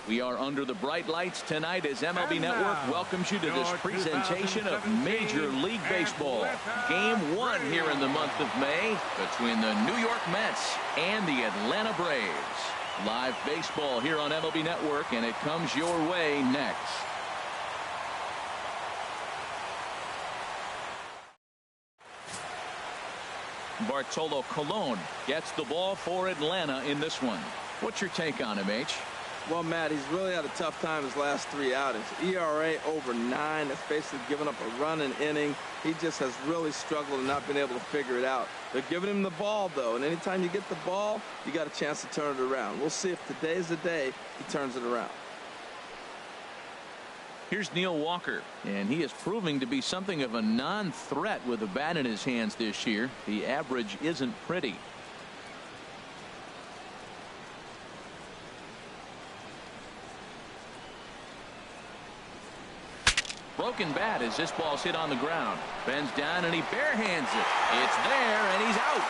We are under the bright lights tonight as MLB Network welcomes you to this presentation of Major League Baseball. Game 1 here in the month of May between the New York Mets and the Atlanta Braves. Live baseball here on MLB Network, and it comes your way next. Bartolo Colon gets the ball for Atlanta in this one. What's your take on him, H? Well, Matt, he's really had a tough time his last 3 outings. ERA over 9. That's basically giving up a run an inning. He just has really struggled and not been able to figure it out. They're giving him the ball, though, and anytime you get the ball, you got a chance to turn it around. We'll see if today's the day he turns it around. Here's Neil Walker, and he is proving to be something of a non-threat with the bat in his hands this year. The average isn't pretty. Broken bat as this ball's hit on the ground. Bends down and he barehands it. It's there and he's out.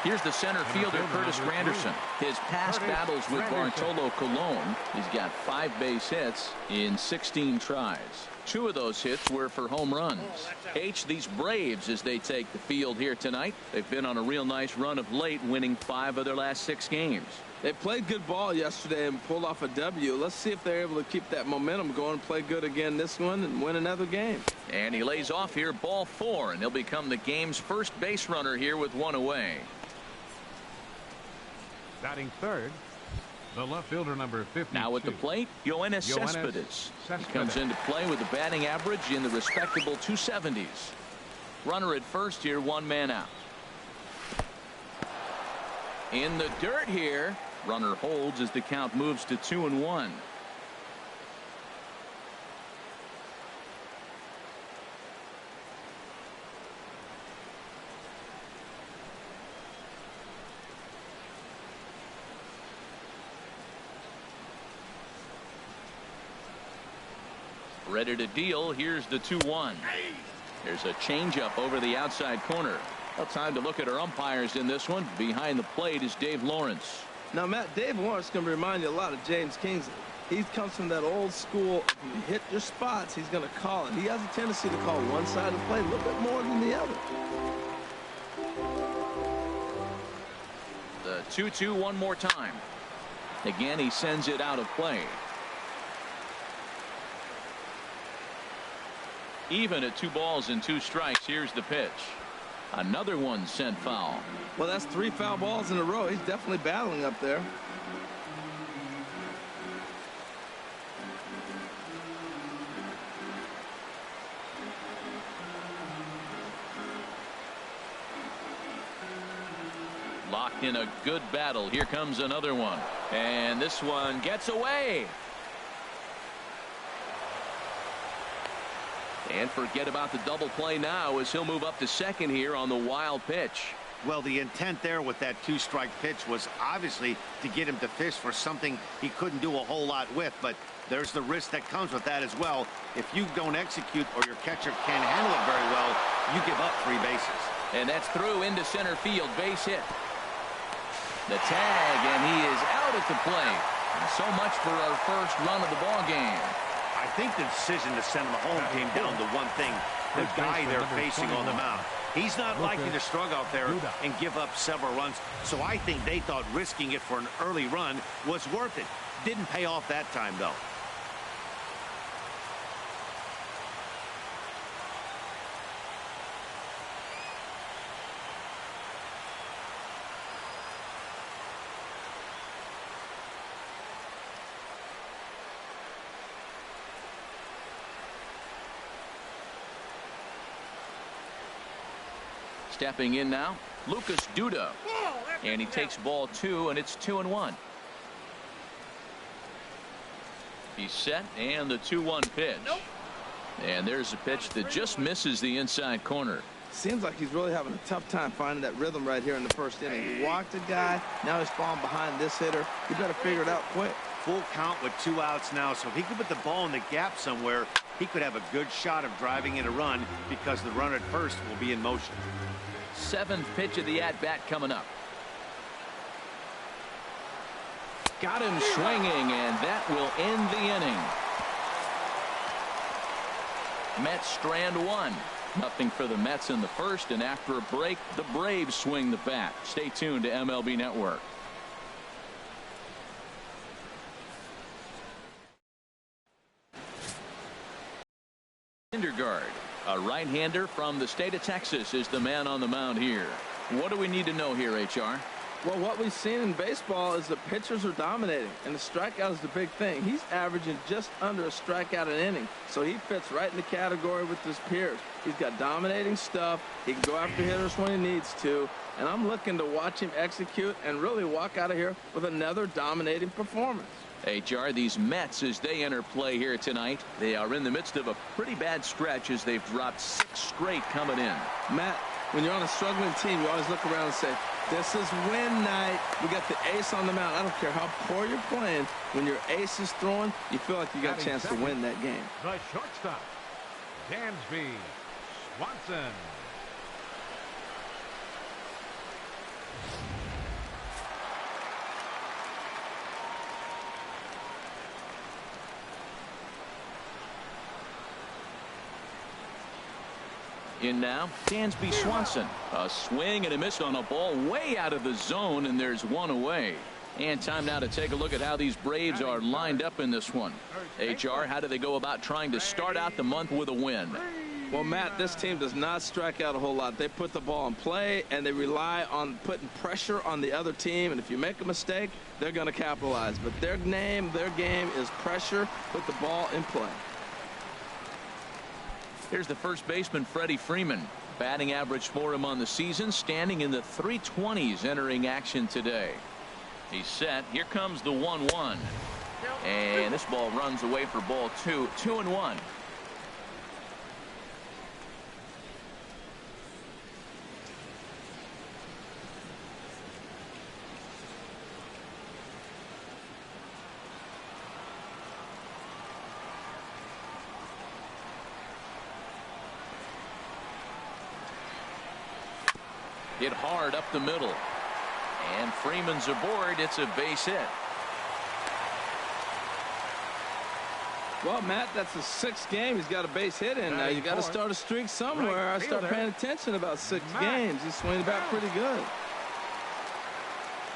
Here's the center fielder Curtis Granderson. His past battles with Bartolo Colon, he's got 5 base hits in 16 tries. 2 of those hits were for home runs. H, these Braves, as they take the field here tonight, they've been on a real nice run of late, winning 5 of their last 6 games. They played good ball yesterday and pulled off a W. Let's see if they're able to keep that momentum going and play good again this one and win another game. And he lays off here, ball 4, and he'll become the game's first base runner here with 1 away. Batting third, the left fielder number 52. Now at the plate, Yoenis Cespedes. He comes into play with a batting average in the respectable 270s. Runner at first here, 1 man out. In the dirt here. Runner holds as the count moves to 2-1. Ready to deal. Here's the 2-1. There's a changeup over the outside corner. Well, time to look at our umpires in this one. Behind the plate is Dave Lawrence. Now, Matt, Dave Lawrence can remind you a lot of James Kingsley. He comes from that old school, if you hit your spots, he's going to call it. He has a tendency to call one side of the play a little bit more than the other. The 2-2 one more time. Again, he sends it out of play. Even at 2 balls and 2 strikes, here's the pitch. Another one sent foul. Well, that's 3 foul balls in a row. He's definitely battling up there. Locked in a good battle. Here comes another one. And this one gets away. And forget about the double play now as he'll move up to second here on the wild pitch. Well, the intent there with that 2-strike pitch was obviously to get him to fish for something he couldn't do a whole lot with, but there's the risk that comes with that as well. If you don't execute or your catcher can't handle it very well, you give up 3 bases. And that's through into center field, base hit. The tag, and he is out at the plate. So much for our first run of the ball game. I think the decision to send him home came down to one thing: the guy they're facing on the mound. He's not likely to struggle out there and give up several runs. So I think they thought risking it for an early run was worth it. Didn't pay off that time, though. Stepping in now, Lucas Duda. And he takes ball 2, and it's 2-1. He's set, and the 2-1 pitch. And there's a pitch that just misses the inside corner. Seems like he's really having a tough time finding that rhythm right here in the first inning. He walked a guy, now he's falling behind this hitter. You better figure it out quick. Full count with 2 outs now, so if he could put the ball in the gap somewhere, he could have a good shot of driving in a run because the runner at first will be in motion. 7th pitch of the at-bat coming up. Got him swinging, and that will end the inning. Mets strand one. Nothing for the Mets in the first, and after a break, the Braves swing the bat. Stay tuned to MLB Network. Syndergaard, a right-hander from the state of Texas, is the man on the mound here. What do we need to know here, HR? Well, what we've seen in baseball is the pitchers are dominating, and the strikeout is the big thing. He's averaging just under a strikeout an inning, so he fits right in the category with his peers. He's got dominating stuff. He can go after hitters when he needs to, and I'm looking to watch him execute and really walk out of here with another dominating performance. HR, these Mets, as they enter play here tonight, they are in the midst of a pretty bad stretch as they've dropped 6 straight coming in. Matt, when you're on a struggling team, you always look around and say, this is win night. We got the ace on the mound. I don't care how poor you're playing. When your ace is throwing, you feel like you got a chance to win that game. The shortstop, Dansby Swanson. In now, Dansby Swanson. A swing and a miss on a ball way out of the zone, and there's one away. And time now to take a look at how these Braves are lined up in this one. HR, how do they go about trying to start out the month with a win? Well, Matt, this team does not strike out a whole lot. They put the ball in play, and they rely on putting pressure on the other team. And if you make a mistake, they're going to capitalize. But their game is pressure, put the ball in play. Here's the first baseman, Freddie Freeman. Batting average for him on the season, standing in the 320s entering action today. He's set. Here comes the 1-1. And this ball runs away for ball 2. 2-1. Hit hard up the middle. And Freeman's aboard. It's a base hit. Well, Matt, that's the 6th game. He's got a base hit in now. You got to start a streak somewhere. I start paying attention about 6 games. He's swinging the bat pretty good.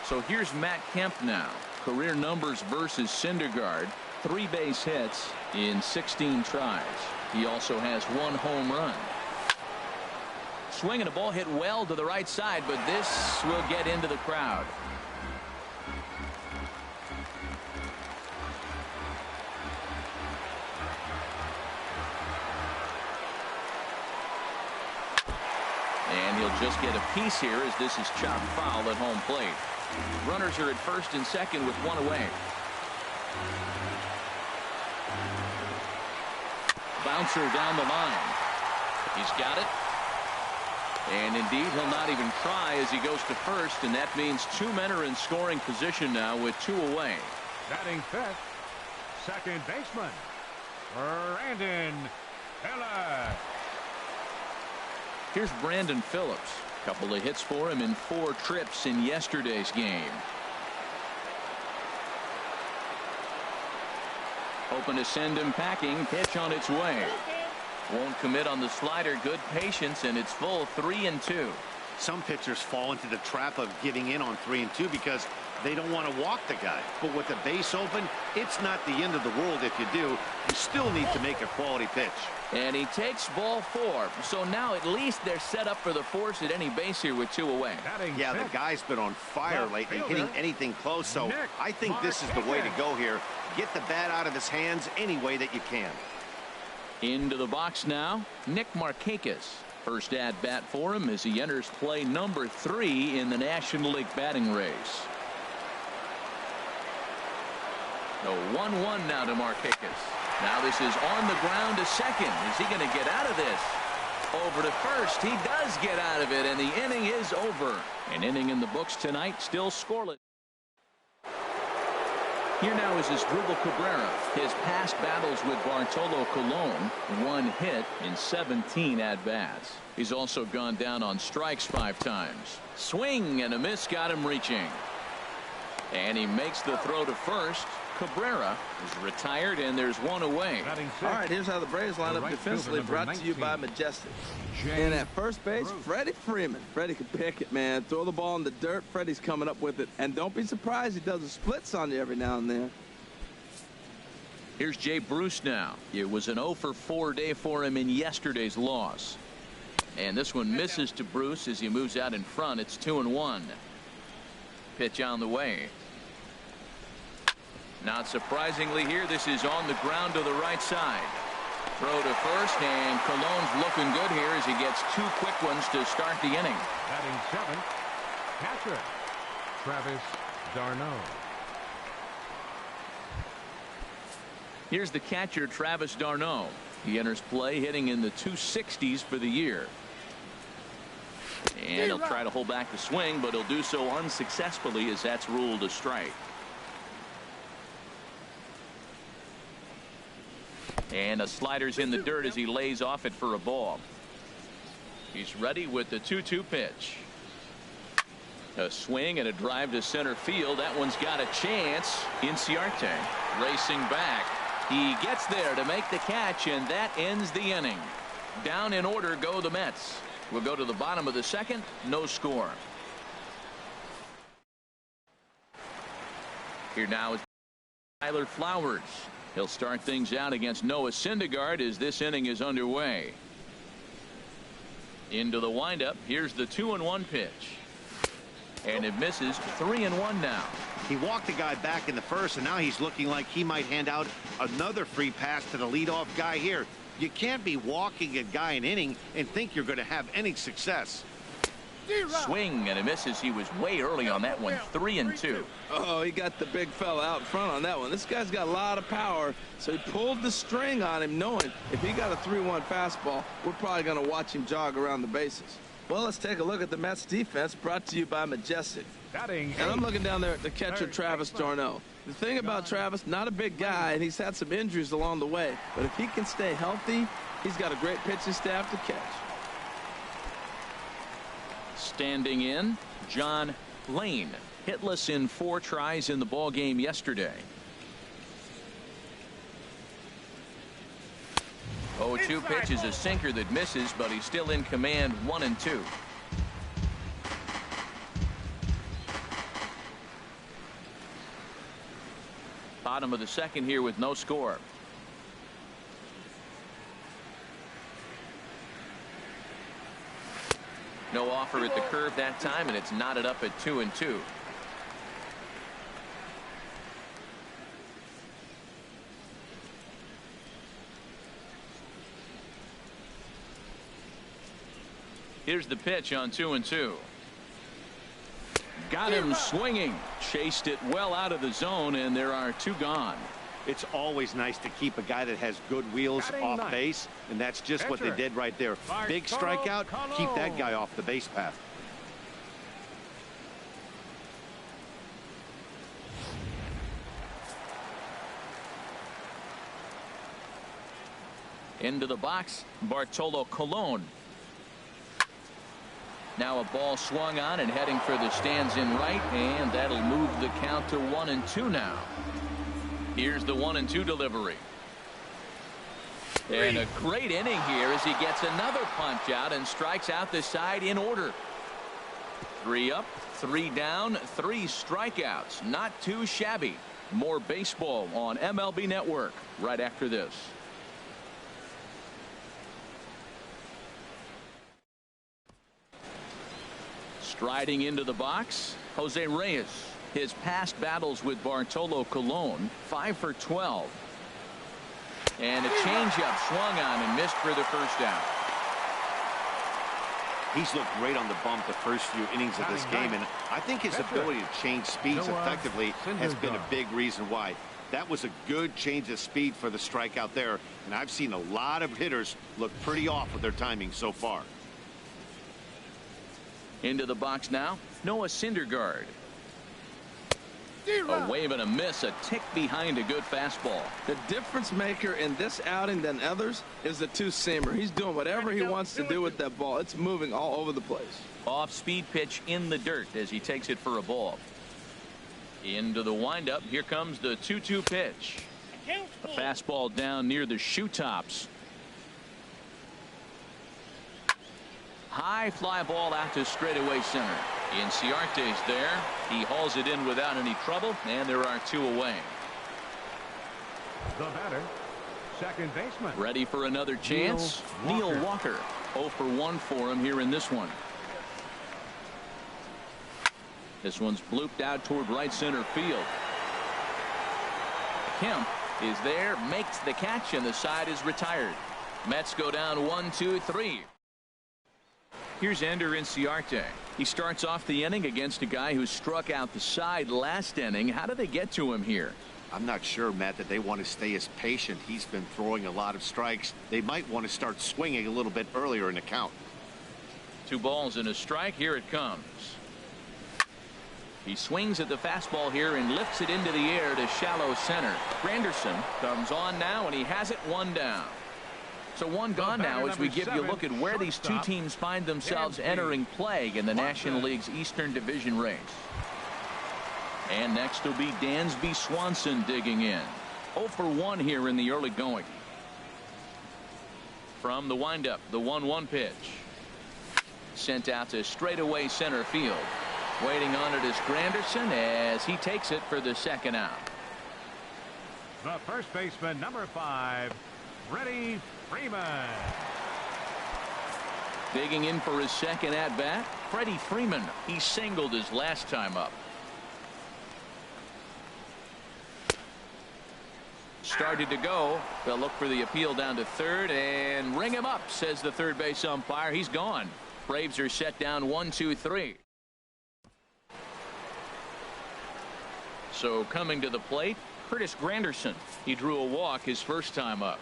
So here's Matt Kemp now. Career numbers versus Syndergaard. 3 base hits in 16 tries. He also has 1 home run. Swing and a ball hit well to the right side, but this will get into the crowd. And he'll just get a piece here as this is chopped foul at home plate. Runners are at first and second with 1 away. Bouncer down the line. He's got it. And indeed, he'll not even try as he goes to first, and that means 2 men are in scoring position now with 2 away. Batting fifth, second baseman, Brandon Phillips. Here's Brandon Phillips. A couple of hits for him in 4 trips in yesterday's game. Hoping to send him packing. Pitch on its way. Won't commit on the slider. Good patience, and it's full 3-2. Some pitchers fall into the trap of giving in on 3-2 because they don't want to walk the guy. But with the base open, it's not the end of the world if you do. You still need to make a quality pitch. And he takes ball 4. So now at least they're set up for the force at any base here with 2 away. Yeah, the guy's been on fire lately, hitting anything close. So I think this is the way to go here. Get the bat out of his hands any way that you can. Into the box now, Nick Markakis. First at bat for him as he enters play number 3 in the National League batting race. The 1-1 now to Markakis. Now this is on the ground to second. Is he going to get out of this? Over to first. He does get out of it, and the inning is over. An inning in the books tonight, still scoreless. Here now is Asdrubal Cabrera. His past battles with Bartolo Colon, 1 hit in 17 at-bats. He's also gone down on strikes 5 times. Swing and a miss got him reaching. And he makes the throw to first. Cabrera is retired, and there's one away. All right, here's how the Braves line up defensively, brought to you by Majestic. And at first base, Freddie Freeman. Freddie can pick it, man. Throw the ball in the dirt. Freddie's coming up with it. And don't be surprised he does the splits on you every now and then. Here's Jay Bruce now. It was an 0 for 4 day for him in yesterday's loss. And this one misses to Bruce as he moves out in front. It's 2-1. Pitch on the way. Not surprisingly here, this is on the ground to the right side. Throw to first, and Cologne's looking good here as he gets 2 quick ones to start the inning. Batting 7th, catcher, Travis d'Arnaud. Here's the catcher, Travis d'Arnaud. He enters play hitting in the 260s for the year. And he'll try to hold back the swing, but he'll do so unsuccessfully as that's ruled a strike. And a slider's in the dirt as he lays off it for a ball. He's ready with the 2-2 pitch. A swing and a drive to center field. That one's got a chance. Inciarte racing back. He gets there to make the catch, and that ends the inning. Down in order go the Mets. We'll go to the bottom of the second. No score. Here now is Tyler Flowers. He'll start things out against Noah Syndergaard as this inning is underway. Into the windup. Here's the 2-1 pitch. And it misses. 3-1 now. He walked the guy back in the first, and now he's looking like he might hand out another free pass to the leadoff guy here. You can't be walking a guy an inning and think you're going to have any success. Swing and it misses. He was way early on that one. 3-2. Oh, he got the big fella out front on that one. This guy's got a lot of power, so he pulled the string on him, knowing if he got a 3-1 fastball, we're probably going to watch him jog around the bases. Well, let's take a look at the Mets defense, brought to you by Majestic. And I'm looking down there at the catcher, Travis d'Arnaud. The thing about Travis, not a big guy, and he's had some injuries along the way, but if he can stay healthy, he's got a great pitching staff to catch. Standing in, John Lane, hitless in 4 tries in the ball game yesterday. 0-2 pitch is a sinker that misses, but he's still in command. 1-2. Bottom of the second here with no score. No offer at the curve that time, and it's knotted up at 2-2. Here's the pitch on 2-2. Got him swinging. Chased it well out of the zone, and there are 2 gone. It's always nice to keep a guy that has good wheels off base, and that's just what they did right there. Big strikeout, keep that guy off the base path. Into the box, Bartolo Colon. Now a ball swung on and heading for the stands in right, and that'll move the count to 1-2 now. Here's the 1-2 delivery. And a great inning here as he gets another punch out and strikes out the side in order. 3 up, 3 down, 3 strikeouts. Not too shabby. More baseball on MLB Network right after this. Striding into the box, Jose Reyes. His past battles with Bartolo Colon, 5 for 12. And a changeup swung on and missed for the first out. He's looked great on the bump the first few innings of this game, and I think his ability to change speeds effectively has been a big reason why. That was a good change of speed for the strikeout there, and I've seen a lot of hitters look pretty off with their timing so far. Into the box now, Noah Syndergaard. A wave and a miss, a tick behind a good fastball. The difference maker in this outing than others is the 2-seamer. He's doing whatever he wants to do with that ball. It's moving all over the place. Off-speed pitch in the dirt as he takes it for a ball. Into the windup. Here comes the 2-2 pitch. A fastball down near the shoe tops. High fly ball out to straightaway center. Inciarte's there. He hauls it in without any trouble, and there are 2 away. The batter, second baseman. Ready for another chance. Neil Walker. 0 for 1 for him here in this one. This one's blooped out toward right center field. Kemp is there, makes the catch, and the side is retired. Mets go down 1-2-3. Here's Ender Inciarte. He starts off the inning against a guy who struck out the side last inning. How do they get to him here? I'm not sure, Matt, that they want to stay as patient. He's been throwing a lot of strikes. They might want to start swinging a little bit earlier in the count. 2 balls and a strike. Here it comes. He swings at the fastball here and lifts it into the air to shallow center. Granderson comes on now, and he has it 1 down. So 1 gone now as we give you a look at where these 2 teams find themselves entering play in the National League's Eastern Division race. And next will be Dansby Swanson digging in. 0 for 1 here in the early going. From the windup, the 1-1 pitch. Sent out to straightaway center field. Waiting on it is Granderson as he takes it for the 2nd out. The first baseman, number 5, Freddie Freeman. Digging in for his 2nd at bat, Freddie Freeman. He singled his last time up. Started to go. They'll look for the appeal down to 3rd and ring him up, says the 3rd base umpire. He's gone. Braves are set down 1-2-3. So coming to the plate, Curtis Granderson. He drew a walk his first time up.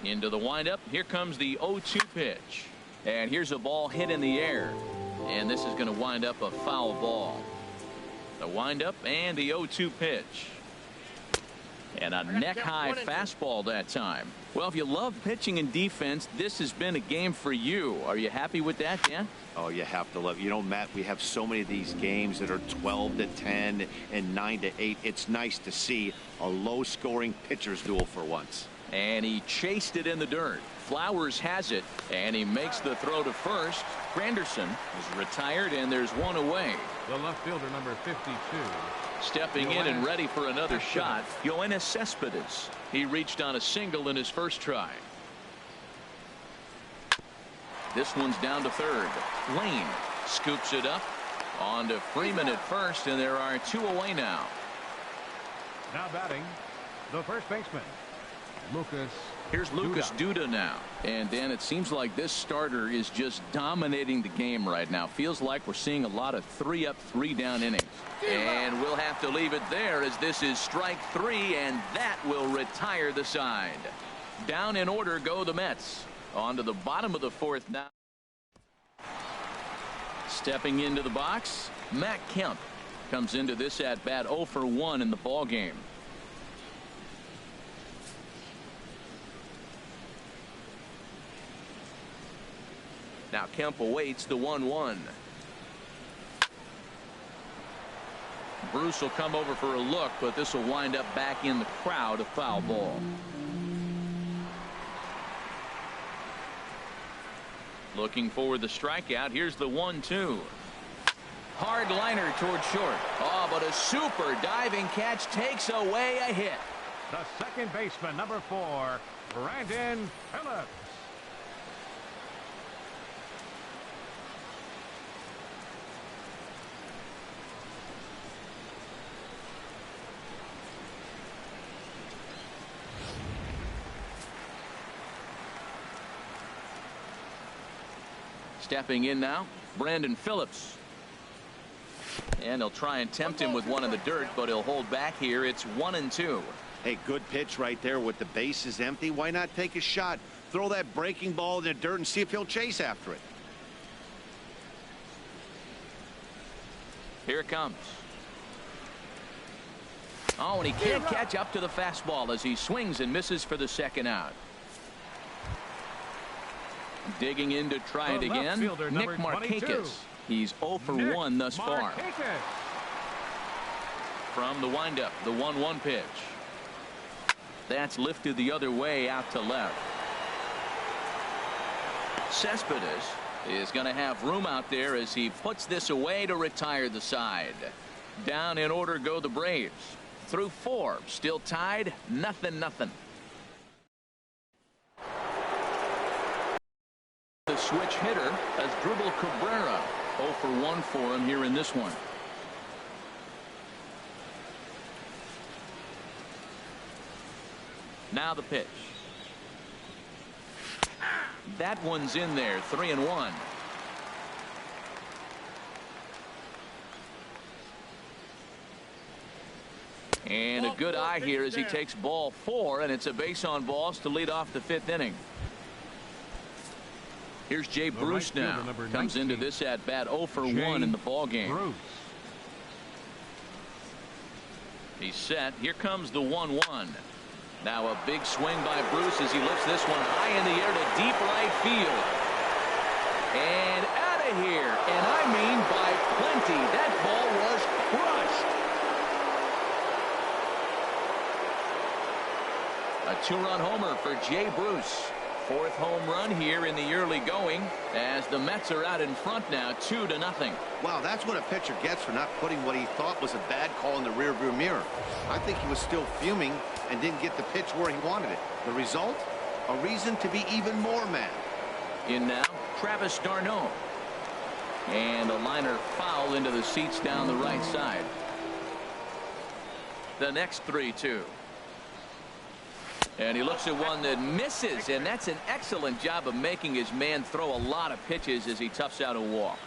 Into the windup. Here comes the 0-2 pitch. And here's a ball hit in the air. And this is going to wind up a foul ball. The windup and the 0-2 pitch. And a neck-high fastball that time. Well, if you love pitching and defense, this has been a game for you. Are you happy with that, Dan? Oh, you have to love. You know, Matt, we have so many of these games that are 12-10 and 9-8. It's nice to see a low-scoring pitcher's duel for once. And he chased it in the dirt. Flowers has it, and he makes the throw to first. Granderson is retired, and there's 1 away. The left fielder, number 52. Stepping in and ready for another shot, Yoenis Cespedes. He reached on a single in his first try. This one's down to 3rd. Lane scoops it up. On to Freeman at first, and there are 2 away now. Now batting, the first baseman, Lucas. Here's Lucas Duda now. And Dan, it seems like this starter is just dominating the game right now. Feels like we're seeing a lot of 3-up, 3-down innings. And we'll have to leave it there as this is strike 3, and that will retire the side. Down in order go the Mets. On to the bottom of the 4th now. Stepping into the box, Matt Kemp comes into this at bat 0 for 1 in the ball game. Now Kemp awaits the 1-1. Bruce will come over for a look, but this will wind up back in the crowd, a foul ball. Looking for the strikeout. Here's the 1-2. Hard liner toward short. Oh, but a super diving catch takes away a hit. The second baseman, number 4, Brandon Phillips. Stepping in now, Brandon Phillips. And they'll try and tempt him with one in the dirt, but he'll hold back here. It's 1-2. Hey, good pitch right there with the bases empty. Why not take a shot? Throw that breaking ball in the dirt and see if he'll chase after it. Here it comes. Oh, and he can't catch up to the fastball as he swings and misses for the 2nd out. Digging in to try it again, Nick Markakis. He's 0 for 1 thus far. from the windup, the 1-1 pitch. That's lifted the other way out to left. Cespedes is going to have room out there as he puts this away to retire the side. Down in order go the Braves. Through 4, still tied, 0-0. The switch hitter has Dribble Cabrera. 0 for 1 for him here in this one. Now the pitch. That one's in there. 3-1. And a good eye here as he takes ball 4, and it's a base on balls to lead off the 5th inning. Here's Jay Bruce now. Comes into this at bat 0 for 1 in the ball game. He's set. Here comes the 1-1. Now a big swing by Bruce as he lifts this one high in the air to deep right field. And out of here. And I mean by plenty. That ball was crushed. A 2-run homer for Jay Bruce. 4th home run here in the early going as the Mets are out in front now 2-0. Wow, that's what a pitcher gets for not putting what he thought was a bad call in the rearview mirror. I think he was still fuming and didn't get the pitch where he wanted it. The result? A reason to be even more mad. In now, Travis d'Arnaud. And a liner foul into the seats down the right side. The next 3-2. And he looks at one that misses, and that's an excellent job of making his man throw a lot of pitches as he toughs out a walk.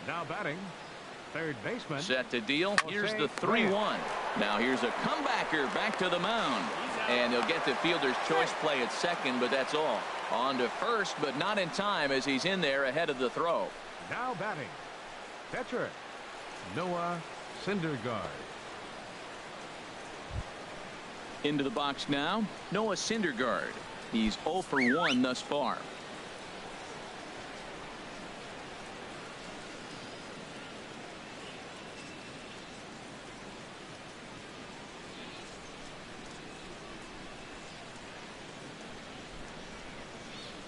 Now batting, third baseman. Set to deal. Here's the 3-1. Now here's a comebacker back to the mound. And he'll get the fielder's choice play at second, but that's all. On to first, but not in time as he's in there ahead of the throw. Now batting, catcher, Noah Syndergaard. Into the box now, Noah Syndergaard. He's 0 for 1 thus far.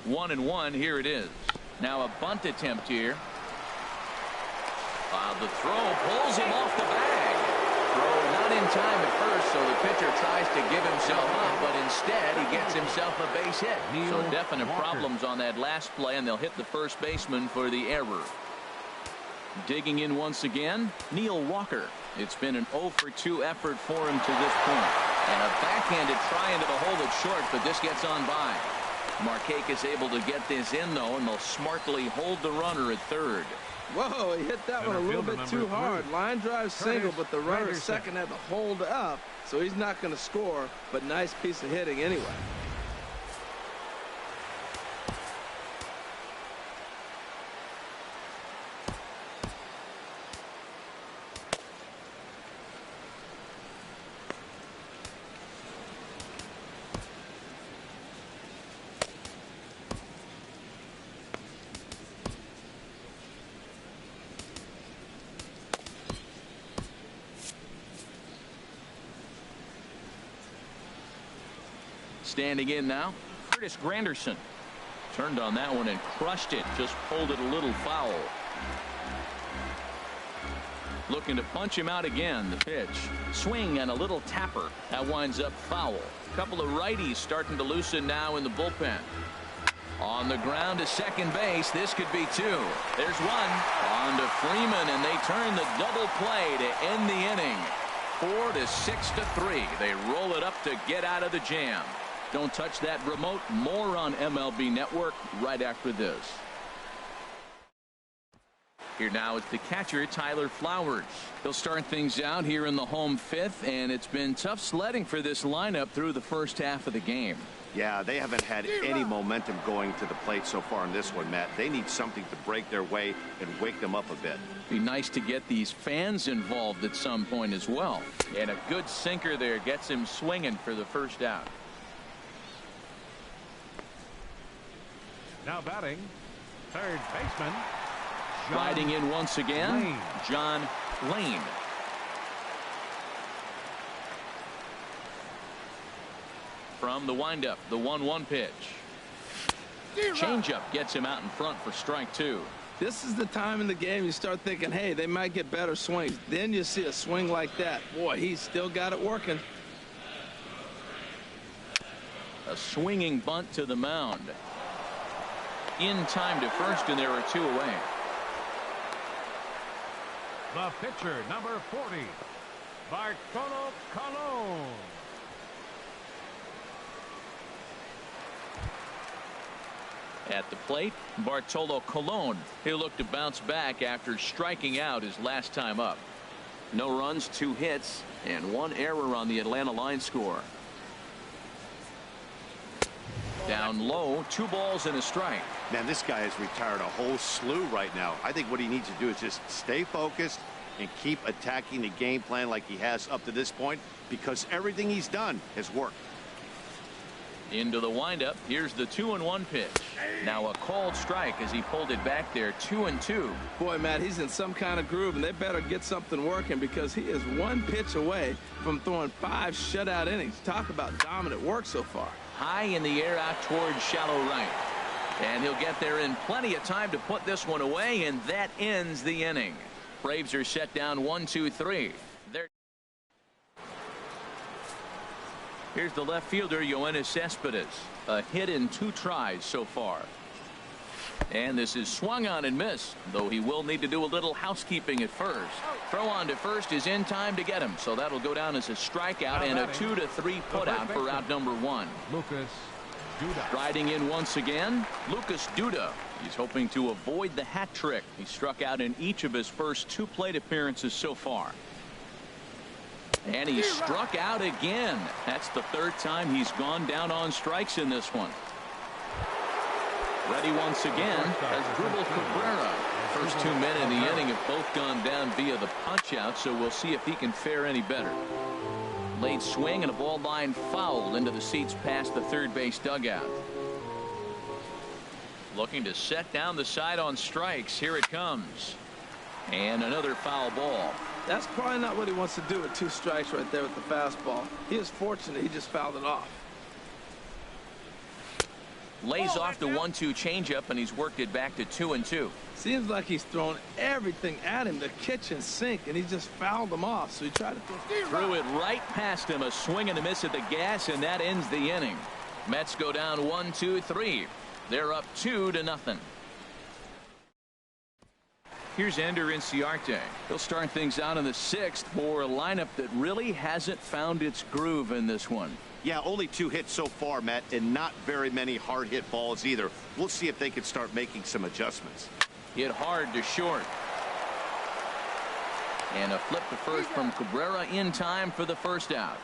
One and one. Here it is. Now a bunt attempt here. The throw pulls him off the bag. Throw not in time at first, so the pitcher tries to give himself up, but instead he gets himself a base hit. So definite problems on that last play, and they'll hit the first baseman for the error. Digging in once again, Neil Walker. It's been an 0 for 2 effort for him to this point. And a backhanded try into the hole that's short, but this gets on by. Marquez is able to get this in, though, and they'll smartly hold the runner at third. Whoa, he hit that one a little bit too hard. Line drive single, but the runner at second had to hold up, so he's not going to score, but nice piece of hitting anyway. Standing in now, Curtis Granderson. Turned on that one and crushed it. Just pulled it a little foul. Looking to punch him out again. The pitch. Swing and a little tapper. That winds up foul. A couple of righties starting to loosen now in the bullpen. On the ground to second base. This could be two. There's one. On to Freeman, and they turn the double play to end the inning. 4 to 6 to 3. They roll it up to get out of the jam. Don't touch that remote. More on MLB Network right after this. Here now is the catcher, Tyler Flowers. He'll start things out here in the home fifth, and it's been tough sledding for this lineup through the first half of the game. Yeah, they haven't had any momentum going to the plate so far in this one, Matt. They need something to break their way and wake them up a bit. Be nice to get these fans involved at some point as well. And a good sinker there gets him swinging for the first out. Now batting, third baseman. Riding in once again, John Lane. From the windup, the 1-1 pitch. Changeup gets him out in front for strike 2. This is the time in the game you start thinking, hey, they might get better swings. Then you see a swing like that. Boy, he's still got it working. A swinging bunt to the mound. In time to first, and there are 2 away. The pitcher, number 40, Bartolo Colon. At the plate, Bartolo Colon. He'll look to bounce back after striking out his last time up. No runs, 2 hits, and 1 error on the Atlanta line score. Down low, 2 balls and a strike. Man, this guy has retired a whole slew right now. I think what he needs to do is just stay focused and keep attacking the game plan like he has up to this point, because everything he's done has worked. Into the windup. Here's the 2-1 pitch. Now a called strike as he pulled it back there. 2-2. Boy, Matt, he's in some kind of groove, and they better get something working because he is 1 pitch away from throwing 5 shutout innings. Talk about dominant work so far. High in the air out towards shallow right. And he'll get there in plenty of time to put this one away, and that ends the inning. Braves are set down 1-2-3. Here's the left fielder, Yoenis Cespedes. A hit in 2 tries so far. And this is swung on and missed, though he will need to do a little housekeeping at first. Throw on to first is in time to get him, so that'll go down as a strikeout and a 2-3 putout for out number 1. Lucas Duda. Riding in once again, Lucas Duda. He's hoping to avoid the hat trick. He struck out in each of his first 2 plate appearances so far. And he struck out again. That's the 3rd time he's gone down on strikes in this one. Ready once again as Dribble Cabrera. First 2 men in the inning have both gone down via the punch out, so we'll see if he can fare any better. Late swing and a ball line foul into the seats past the third base dugout. Looking to set down the side on strikes. Here it comes. And another foul ball. That's probably not what he wants to do with 2 strikes right there with the fastball. He is fortunate he just fouled it off. Lays off the 1-2 changeup, and he's worked it back to 2-2. Seems like he's thrown everything at him, the kitchen sink, and he just fouled them off. So he tried to threw it right past him. A swing and a miss at the gas, and that ends the inning. Mets go down 1-2-3. They're up 2-0. Here's Ender Inciarte. He'll start things out in the 6th for a lineup that really hasn't found its groove in this one. Yeah, only 2 hits so far, Matt, and not very many hard hit balls either. We'll see if they can start making some adjustments. Hit hard to short. And a flip to first from Cabrera in time for the first out.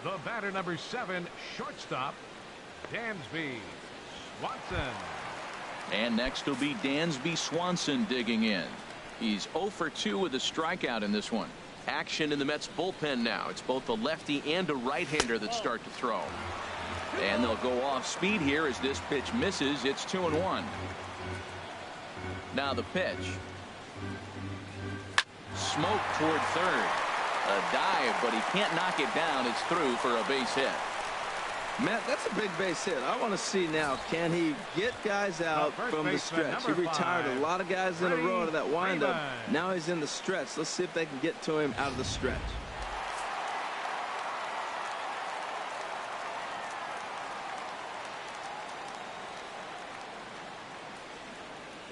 The batter, number 7, shortstop, Dansby Swanson. And next will be Dansby Swanson digging in. He's 0 for 2 with a strikeout in this one. Action in the Mets bullpen now. It's both a lefty and a right-hander that start to throw. And they'll go off speed here as this pitch misses. It's 2-1. Now the pitch. Smoke toward third. A dive, but he can't knock it down. It's through for a base hit. Matt, that's a big base hit. I want to see now, can he get guys out from the stretch? He retired a lot of guys in a row to that windup. Now he's in the stretch. Let's see if they can get to him out of the stretch.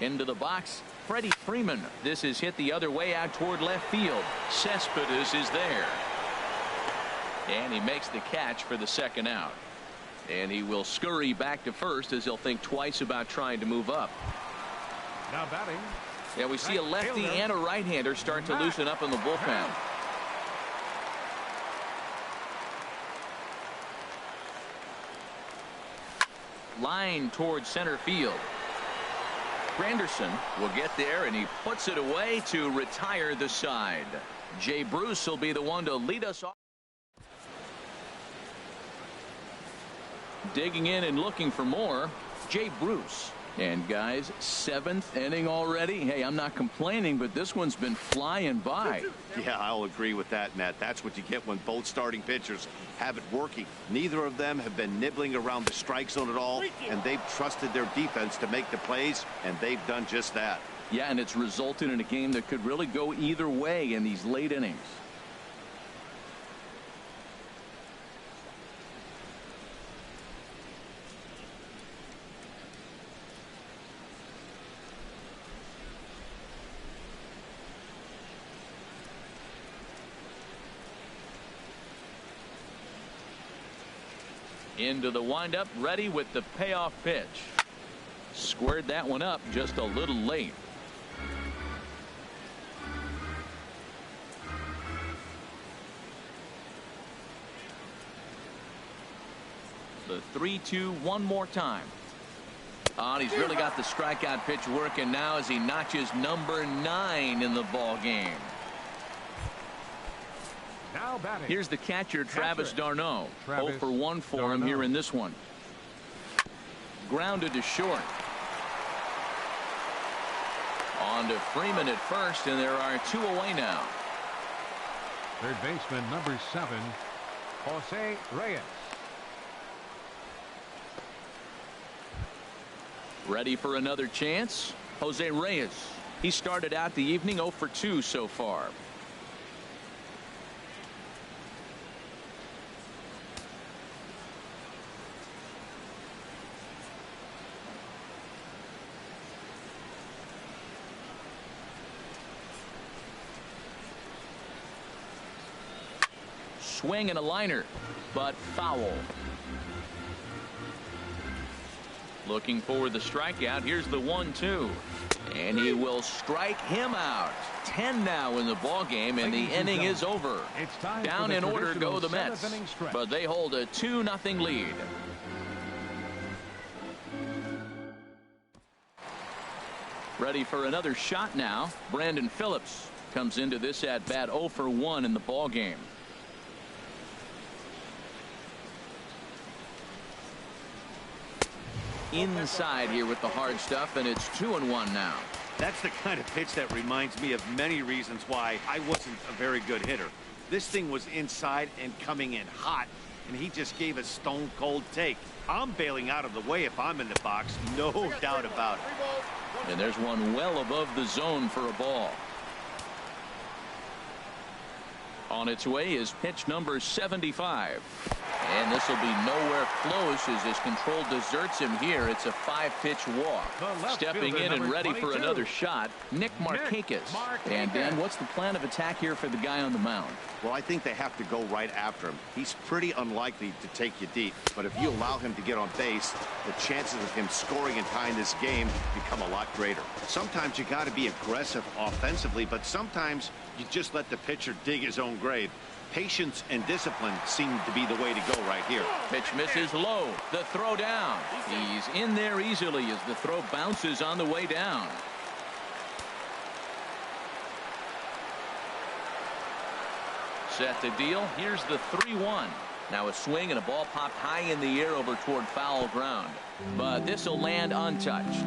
Into the box, Freddie Freeman. This is hit the other way out toward left field. Cespedes is there. And he makes the catch for the 2nd out. And he will scurry back to first as he'll think twice about trying to move up. Now batting. Yeah, we see a lefty and a right-hander start to loosen up in the bullpen. Line towards center field. Granderson will get there, and he puts it away to retire the side. Jay Bruce will be the one to lead us off. Digging in and looking for more, Jay Bruce. And guys, 7th inning already. Hey, I'm not complaining, but this one's been flying by. Yeah, I'll agree with that, Matt. That's what you get when both starting pitchers have it working. Neither of them have been nibbling around the strike zone at all, and they've trusted their defense to make the plays, and they've done just that. Yeah, and it's resulted in a game that could really go either way in these late innings. Into the windup, ready with the payoff pitch. Squared that one up just a little late. The 3-2 one more time. And he's really got the strikeout pitch working now as he notches number 9 in the ball game. Now batting. Here's the catcher, Travis d'Arnaud. 0 for 1 for him here in this one. Grounded to short. On to Freeman at first, and there are 2 away now. Third baseman number 7, Jose Reyes. Ready for another chance? Jose Reyes. He started out the evening 0 for 2 so far. Swing and a liner, but foul. Looking for the strikeout. Here's the 1-2, and he will strike him out. 10 now in the ball game, and the inning is over. Down in order go the Mets, but they hold a 2-0 lead. Ready for another shot now. Brandon Phillips comes into this at bat 0 for 1 in the ball game. Inside here with the hard stuff, and it's 2-1 now. That's the kind of pitch that reminds me of many reasons why I wasn't a very good hitter. This thing was inside and coming in hot, and he just gave a stone cold take. I'm bailing out of the way if I'm in the box, no doubt about it. And there's one well above the zone for a ball. On its way is pitch number 75. And this will be nowhere close as his control deserts him here. It's a 5-pitch walk. Stepping in and ready for another shot, Nick Markakis. And Dan, what's the plan of attack here for the guy on the mound? Well, I think they have to go right after him. He's pretty unlikely to take you deep, but if you allow him to get on base, the chances of him scoring and tying this game become a lot greater. Sometimes you got to be aggressive offensively, but sometimes you just let the pitcher dig his own grave. Patience and discipline seem to be the way to go right here. Pitch misses low. The throw down. He's in there easily as the throw bounces on the way down. Set to deal. Here's the 3-1. Now a swing and a ball popped high in the air over toward foul ground. But this will land untouched.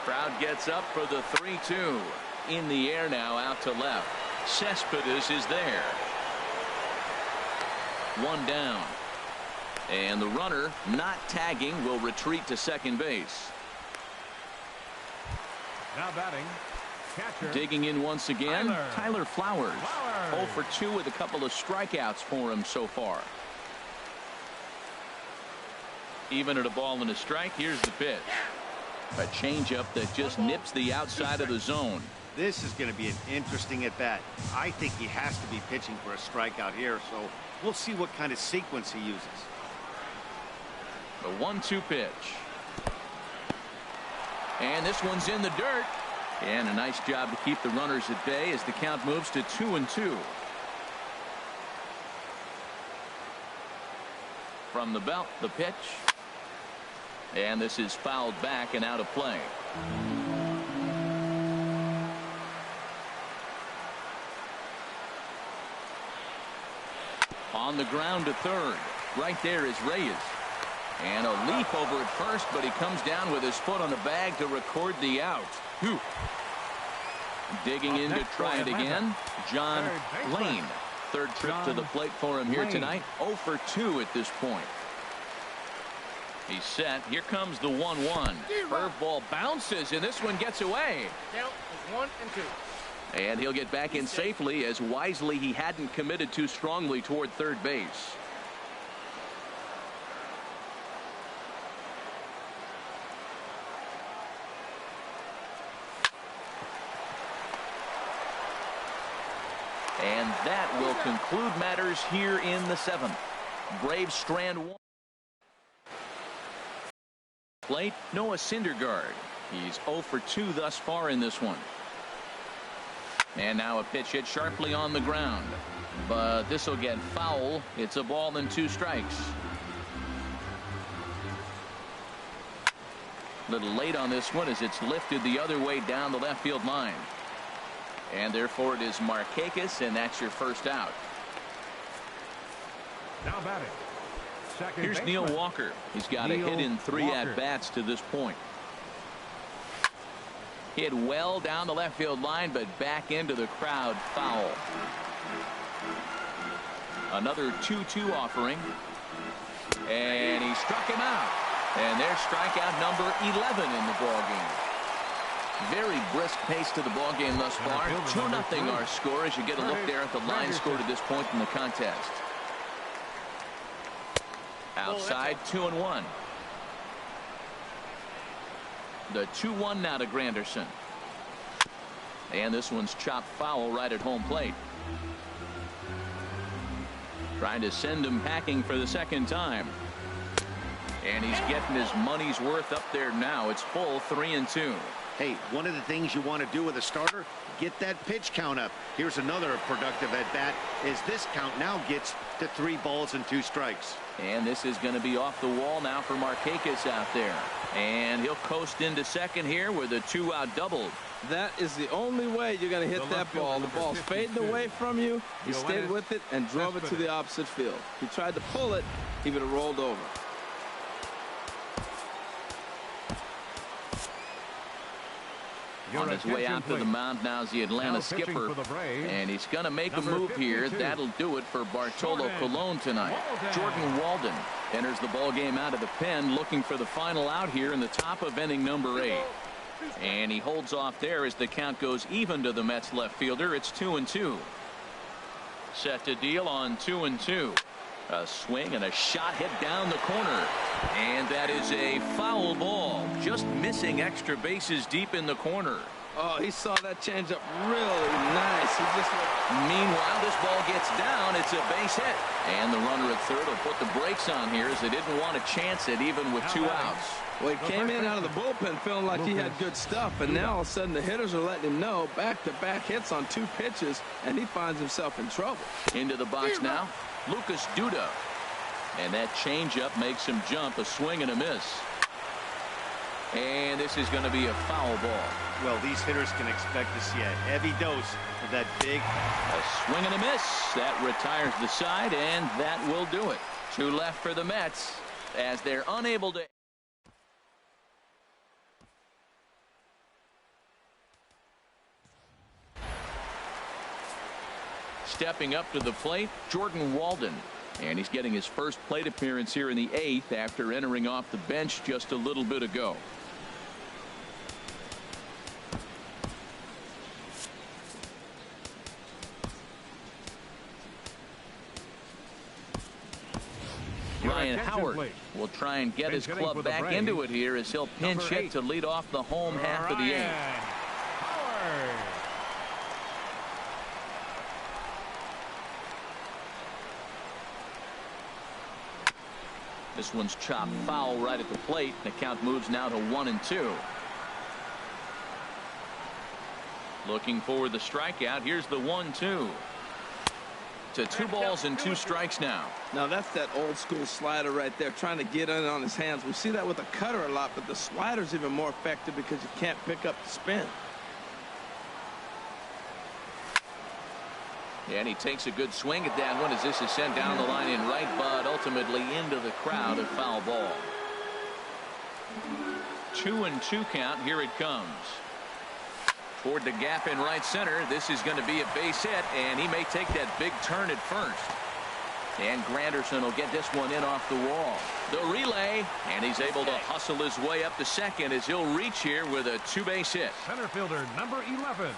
Crowd gets up for the 3-2. In the air now out to left. Cespedes is there. 1 down. And the runner not tagging will retreat to second base. Now batting, catcher. Digging in once again, Tyler Flowers. 0 for 2 with a couple of strikeouts for him so far. Even at a ball and a strike, here's the pitch. A changeup that just nips the outside of the zone. This is going to be an interesting at bat. I think he has to be pitching for a strikeout here, so we'll see what kind of sequence he uses. The 1-2 pitch. And this one's in the dirt. And a nice job to keep the runners at bay as the count moves to 2-2. From the belt, the pitch. And this is fouled back and out of play. On On the ground to third. Right there is Reyes. And a leap over at first, but he comes down with his foot on the bag to record the out. Whew. Digging in to try it again. John Lane. Third trip to the plate for him here tonight. 0 for 2 at this point. He's set. Here comes the 1-1. Curveball bounces, and this one gets away. Count is 1 and 2. And he'll get back in safely, as wisely he hadn't committed too strongly toward third base. And that will conclude matters here in the 7th. Braves strand 1. Plate, Noah Syndergaard. He's 0 for 2 thus far in this one. And now a pitch hit sharply on the ground. But this will get foul. It's a ball and 2 strikes. A little late on this one as it's lifted the other way down the left field line. And therefore it is Markakis, and that's your first out. Now batting. Second Here's baseman. Neil Walker. He's got a hit in 3 at-bats to this point. Hit well down the left field line, but back into the crowd, foul. Another 2-2 offering. And he struck him out. And there's strikeout number 11 in the ballgame. Very brisk pace to the ball game thus far. 2-0 our score as you get a look there at the line score to this point in the contest. Outside, 2-1. The 2-1 now to Granderson. And this one's chopped foul right at home plate. Trying to send him packing for the second time. And he's getting his money's worth up there now. It's full 3-2. Hey, one of the things you want to do with a starter, get that pitch count up. Here's another productive at bat as this count now gets to 3 balls and 2 strikes. And this is going to be off the wall now for Markakis out there. And he'll coast into second here with a 2-out double. That is the only way you're going to hit that ball. The ball's fading away from you. He stayed with it and drove it to the opposite field. He tried to pull it, he would have rolled over. On his way out to the mound now is the Atlanta skipper, and he's going to make a move here. That'll do it for Bartolo Colon tonight. Jordan Walden enters the ball game out of the pen, looking for the final out here in the top of inning number 8. And he holds off there as the count goes even to the Mets left fielder. It's 2-2. Set to deal on 2-2. A swing and a shot hit down the corner. And that is a foul ball. Just missing extra bases deep in the corner. Oh, he saw that changeup really nice. He just Meanwhile, this ball gets down. It's a base hit. And the runner at third will put the brakes on here as they didn't want to chance it even with 2 outs. Well, he came in out of the bullpen feeling like he had good stuff, and now all of a sudden the hitters are letting him know back-to-back hits on 2 pitches, and he finds himself in trouble. Into the box now, Lucas Duda. And that changeup makes him jump, a swing and a miss. And this is going to be a foul ball. Well, these hitters can expect to see a heavy dose of that big. A swing and a miss. That retires the side, and that will do it. 2 left for the Mets as they're unable to. Stepping up to the plate, Jordan Walden. And he's getting his first plate appearance here in the 8th after entering off the bench just a little bit ago. Ryan Howard will try and get his club back into it here as he'll pinch hit to lead off the home half of the 8th. This one's chopped foul right at the plate. The count moves now to 1-2. Looking for the strikeout. Here's the 1-2. To 2 balls and 2 strikes now. Now that's that old school slider right there, trying to get in on his hands. We see that with the cutter a lot, but the slider's even more effective because you can't pick up the spin. And he takes a good swing at that one as this is sent down the line in right, but ultimately into the crowd, a foul ball. 2-2 count. Here it comes. Toward the gap in right center. This is going to be a base hit, and he may take that big turn at first. And Granderson will get this one in off the wall. The relay, and he's able to hustle his way up to second as he'll reach here with a two-base hit. Center fielder number 11.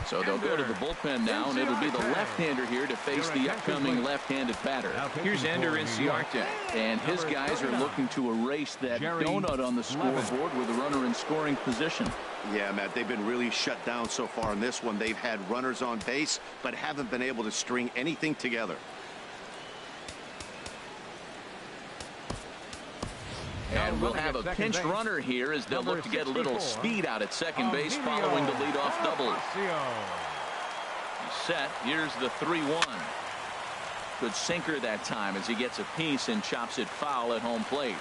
So they'll go to the bullpen now, and it'll be the left-hander here to face the upcoming left-handed batter. Here's Ender Inciarte, and his guys are looking to erase that donut on the scoreboard with a runner in scoring position. Yeah, Matt, they've been really shut down so far in this one. They've had runners on base, but haven't been able to string anything together. And we'll have a pinched runner here as they'll look to get a little speed out at second base following the leadoff double. He's set. Here's the 3-1. Good sinker that time as he gets a piece and chops it foul at home plate.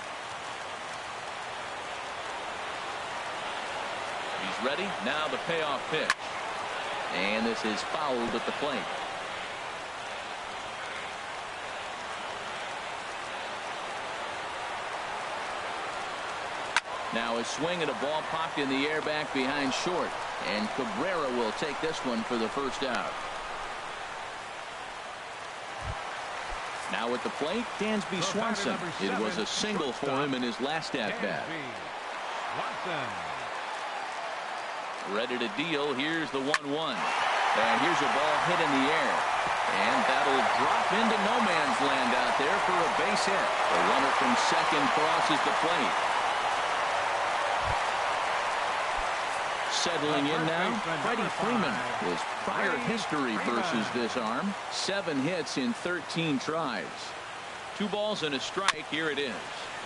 He's ready. Now the payoff pitch. And this is fouled at the plate. Now a swing and a ball popped in the air back behind short. And Cabrera will take this one for the first out. Now at the plate, Dansby Swanson. It was a single for him in his last at-bat. Ready to deal. Here's the 1-1. And here's a ball hit in the air. And that'll drop into no man's land out there for a base hit. The runner from second crosses the plate. Settling in now, Freddie Freeman. His prior history versus this arm. 7 hits in 13 tries. 2 balls and a strike. Here it is.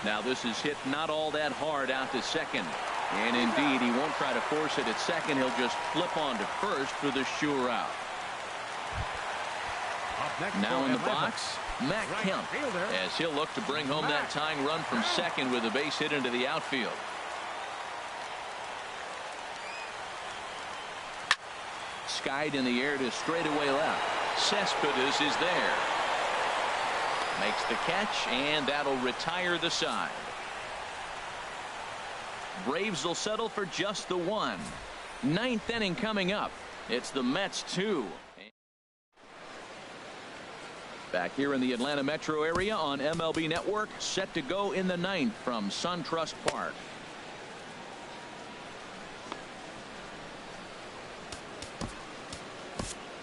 Now this is hit not all that hard out to second. And indeed, he won't try to force it at second. He'll just flip on to first for the sure out. Now in the box, Matt Kemp, as he'll look to bring home that tying run from second with a base hit into the outfield. Skied in the air to straightaway left. Cespedes is there. Makes the catch, and that'll retire the side. Braves will settle for just the 1. 9th inning coming up. It's the Mets 2. Back here in the Atlanta metro area on MLB Network, set to go in the 9th from SunTrust Park.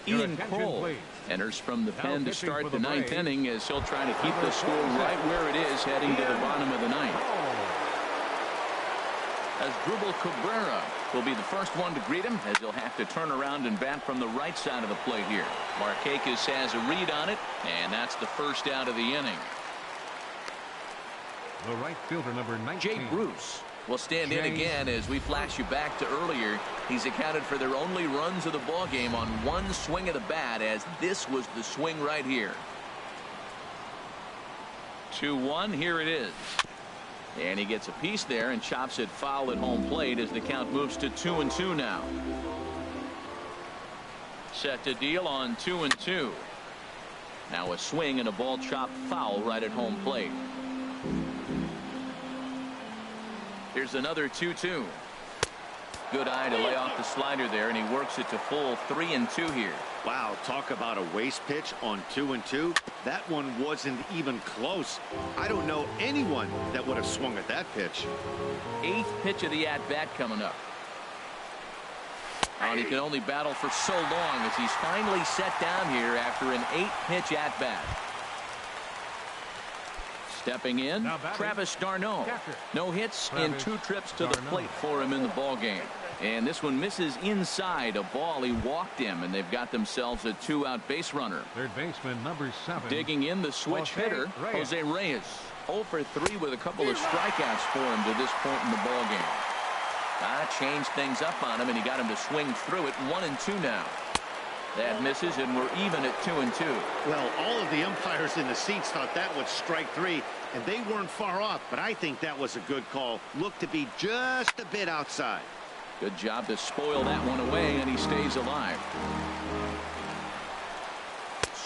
Ian Cole enters from the pen to start the 9th inning as he'll try to keep the score right where it is heading to the bottom of the 9th. As Asdrubal Cabrera will be the first one to greet him as he'll have to turn around and bat from the right side of the plate here. Markakis has a read on it, and that's the first out of the inning. The right fielder number 19. Jay Bruce will stand in again as we flash you back to earlier. He's accounted for their only runs of the ball game on 1 swing of the bat, as this was the swing right here. 2-1. Here it is. And he gets a piece there and chops it foul at home plate as the count moves to 2-2 now. Set to deal on 2-2. Now a swing and a ball chopped foul right at home plate. Here's another 2-2. Good eye to lay off the slider there, and he works it to full 3-2 here. Wow, talk about a waste pitch on 2-2. That one wasn't even close. I don't know anyone that would have swung at that pitch. 8th pitch of the at-bat coming up. And he can only battle for so long as he's finally set down here after an 8-pitch at-bat. Stepping in, Travis d'Arnaud. No hits in 2 trips to the plate for him in the ball game. And this one misses inside a ball. He walked him, and they've got themselves a 2-out base runner. Third baseman number 7. Digging in, the switch hitter, Jose Reyes. 0 for 3 with a couple of strikeouts for him to this point in the ball game. Changed things up on him, and he got him to swing through it. 1-2 now. That misses, and we're even at 2-2. Well, all of the umpires in the seats thought that was strike 3, and they weren't far off, but I think that was a good call. Looked to be just a bit outside. Good job to spoil that one away, and he stays alive.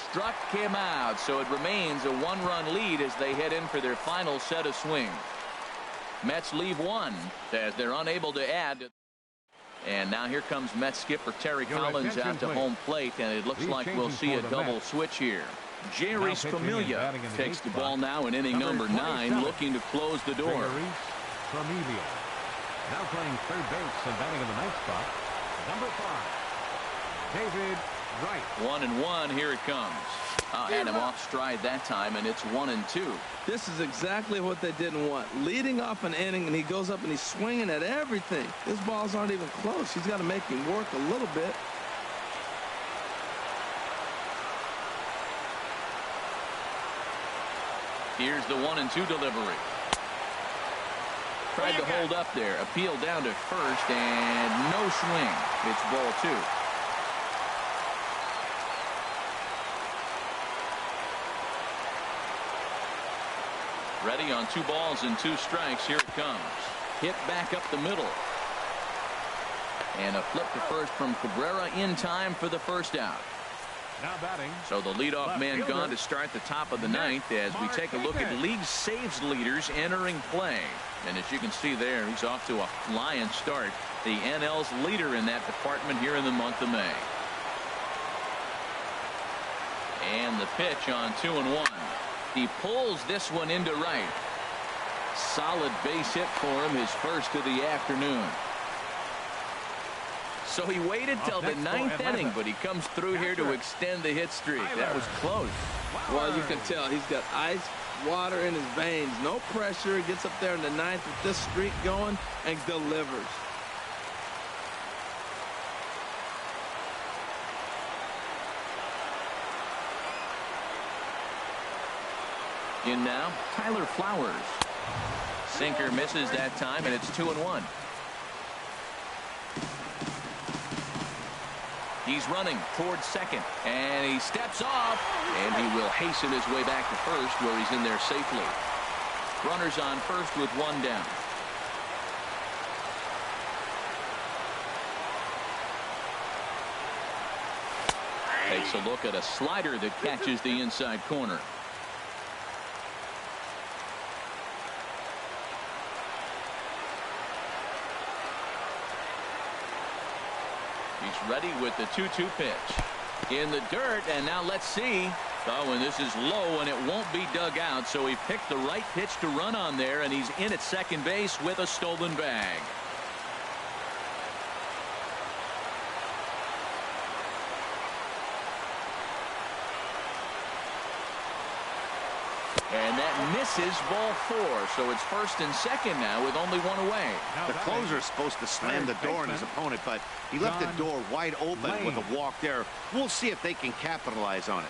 struck him out, so it remains a one-run lead as they head in for their final set of swings. Mets leave one as they're unable to add. And now here comes Mets skipper Terry Collins out to home plate, and it looks like we'll see a double switch here. Jeurys Familia takes the ball now in inning number 9, looking to close the door. Familia now playing third base and batting in the ninth spot, number 5, David Wright. 1-1, here it comes. Had him off stride that time, and it's 1-2. This is exactly what they didn't want. Leading off an inning, and he goes up and he's swinging at everything. His balls aren't even close. He's got to make him work a little bit. Here's the 1-2 delivery. Tried to hold up there. Appeal down to first, and no swing. It's ball 2. Ready on 2 balls and 2 strikes. Here it comes. Hit back up the middle. And a flip to first from Cabrera in time for the first out. Now batting. So the leadoff man gone to start the top of the 9th as we take a look at league saves leaders entering play. And as you can see there, he's off to a flying start. The NL's leader in that department here in the month of May. And the pitch on 2-1. He pulls this one into right. Solid base hit for him, his first of the afternoon. So he waited till the 9th inning, but he comes through here to extend the hit streak. That was close. Well, you can tell he's got ice water in his veins. No pressure. He gets up there in the 9th with this streak going and delivers. In now, Tyler Flowers. Sinker misses that time, and it's 2-1. He's running towards second, and he steps off, and he will hasten his way back to first, where he's in there safely. Runners on first with 1 down. Takes a look at a slider that catches the inside corner. He's ready with the 2-2 pitch. In the dirt, and now let's see. Oh, and this is low, and it won't be dug out, so he picked the right pitch to run on there, and he's in at second base with a stolen bag. And that misses ball 4, so it's first and second now with only 1 away. The closer is supposed to slam the door on his opponent, but he left the door wide open with a walk there. We'll see if they can capitalize on it.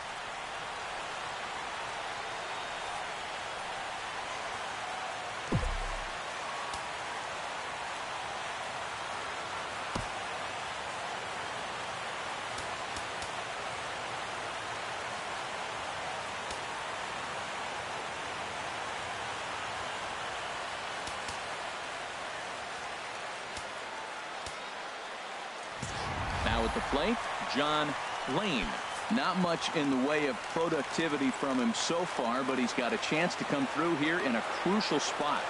Now at the plate, John Lane. Not much in the way of productivity from him so far, but he's got a chance to come through here in a crucial spot.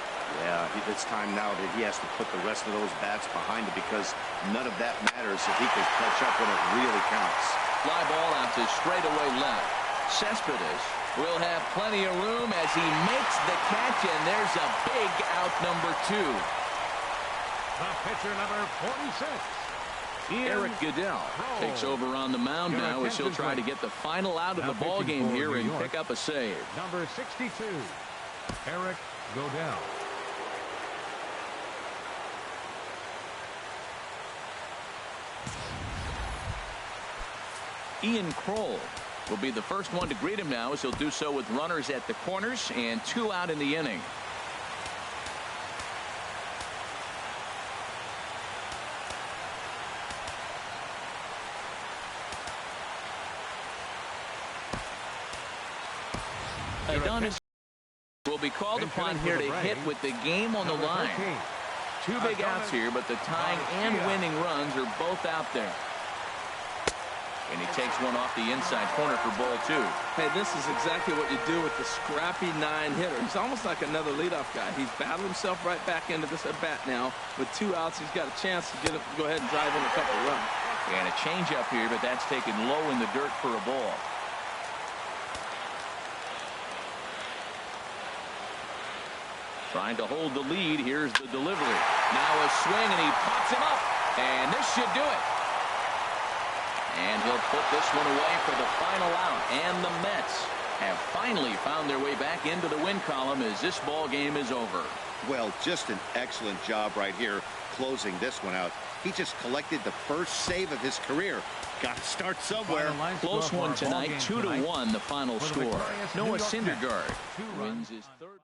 Yeah, it's time now that he has to put the rest of those bats behind him, because none of that matters if he can catch up when it really counts. Fly ball out to straightaway left. Cespedes will have plenty of room as he makes the catch, and there's a big out number 2. The pitcher number 46. Eric Goodell takes over on the mound now as he'll try to get the final out of the ball game here and pick up a save. Number 62, Eric Goodell. Ian Kroll will be the first one to greet him now as he'll do so with runners at the corners and 2 out in the inning. Adonis will be called upon here to hit with the game on the line. 2 big outs here, but the tying and winning runs are both out there. And he takes one off the inside corner for ball 2. Hey, this is exactly what you do with the scrappy 9-hitter. He's almost like another leadoff guy. He's battled himself right back into this at-bat now. With 2 outs, he's got a chance to go ahead and drive in a couple of runs. And a changeup here, but that's taken low in the dirt for a ball. Trying to hold the lead. Here's the delivery. Now a swing, and he pops him up. And this should do it. And he'll put this one away for the final out. And the Mets have finally found their way back into the win column as this ball game is over. Well, just an excellent job right here closing this one out. He just collected the first save of his career. Got to start somewhere. Close one tonight, 2-1 the final score. Noah Syndergaard wins his 3rd.